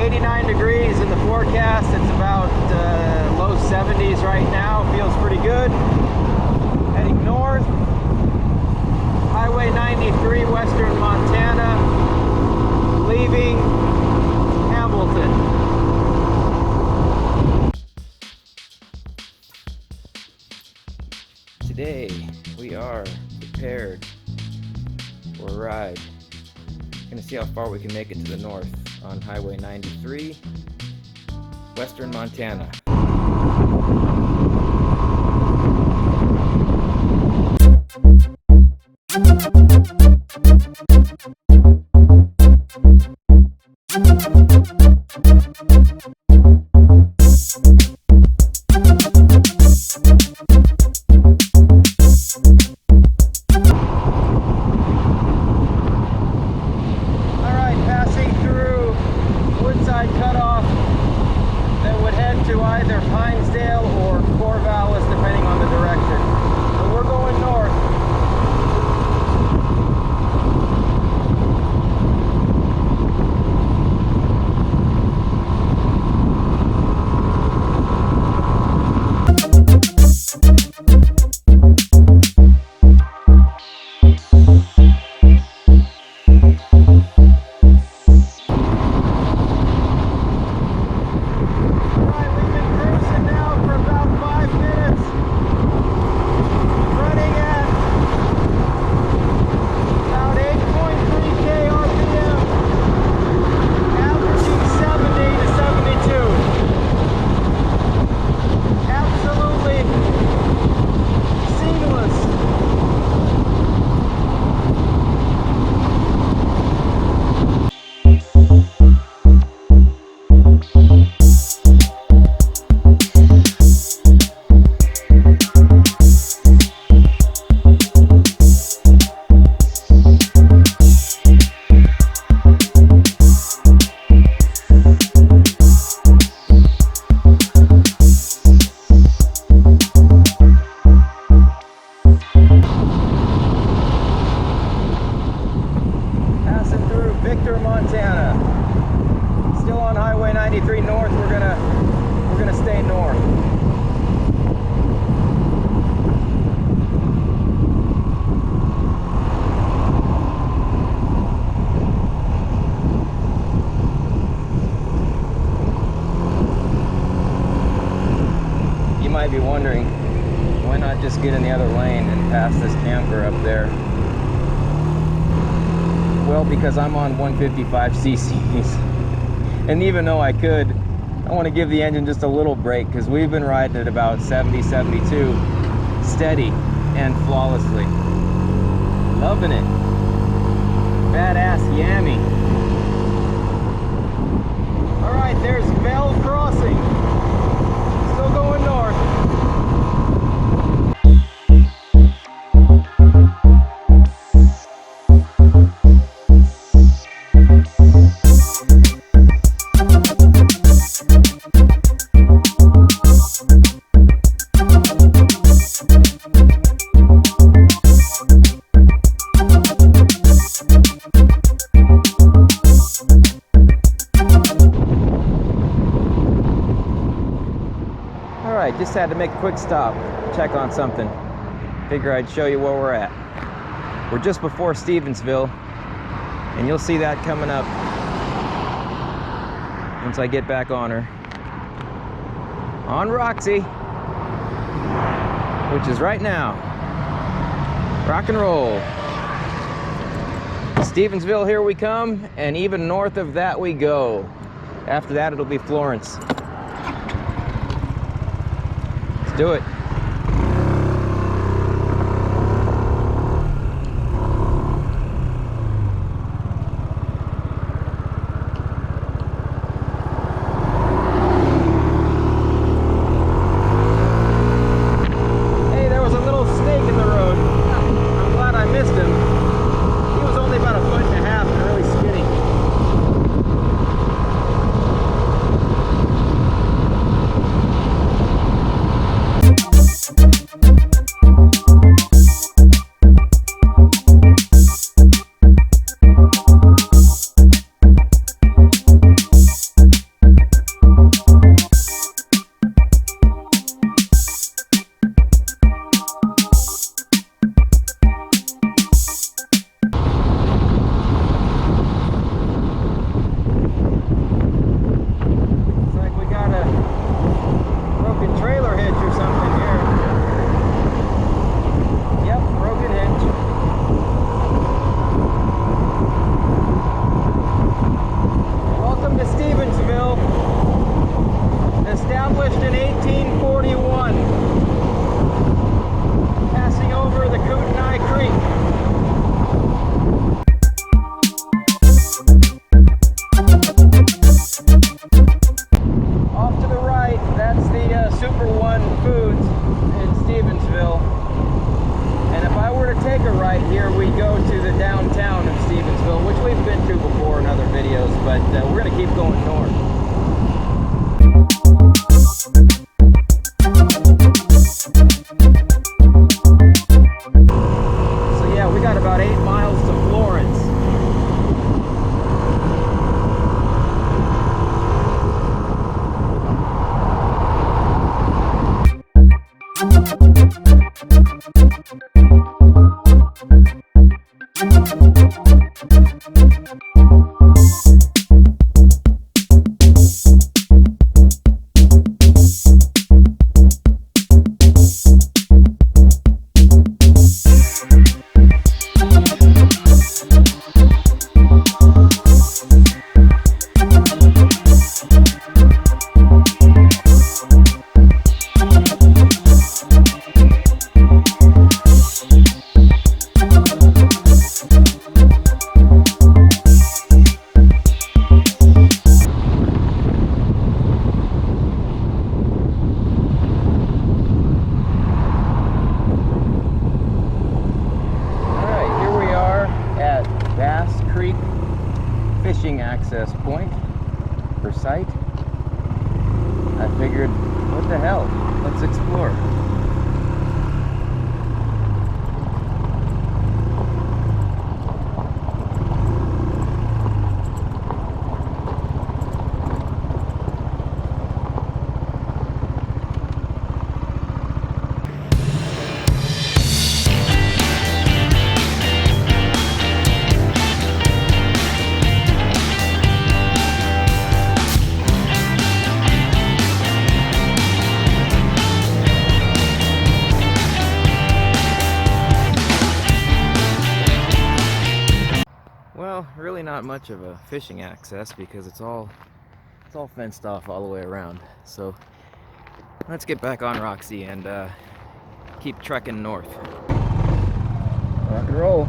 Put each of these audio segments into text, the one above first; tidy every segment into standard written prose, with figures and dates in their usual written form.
89 degrees in the forecast. It's about low 70s right now. Feels pretty good. Heading north. Highway 93, western Montana. Leaving Hamilton. Today we are prepared for a ride. Gonna see how far we can make it to the north on Highway 93, western Montana. Montana. Still on Highway 93 north. We're gonna stay north. You might be wondering, why not just get in the other lane and pass this camper up there? Well, because I'm on 155 cc's, and even though I could, I want to give the engine just a little break because we've been riding at about 70, 72, steady and flawlessly. Loving it. Badass Yami. All right, there's Bell Crossing. Still going north. Just had to make a quick stop, check on something. Figure I'd show you where we're at. We're just before Stevensville, and you'll see that coming up once I get back on her. On Roxy, which is right now. Rock and roll. Stevensville, here we come, and even north of that we go. After that, it'll be Florence. Do it. Hey, there was a little snake in the road. I'm glad I missed him. He was only about 1.5 feet and really skinny. but we're gonna keep going north. So yeah, we got about 8 miles to Florence. Fishing access point for sight. I figured, what the hell? Let's explore. Well, really not much of a fishing access because it's all fenced off all the way around. So let's get back on Roxy and keep trekking north. Rock and roll.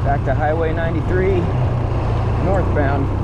Back to Highway 93, northbound.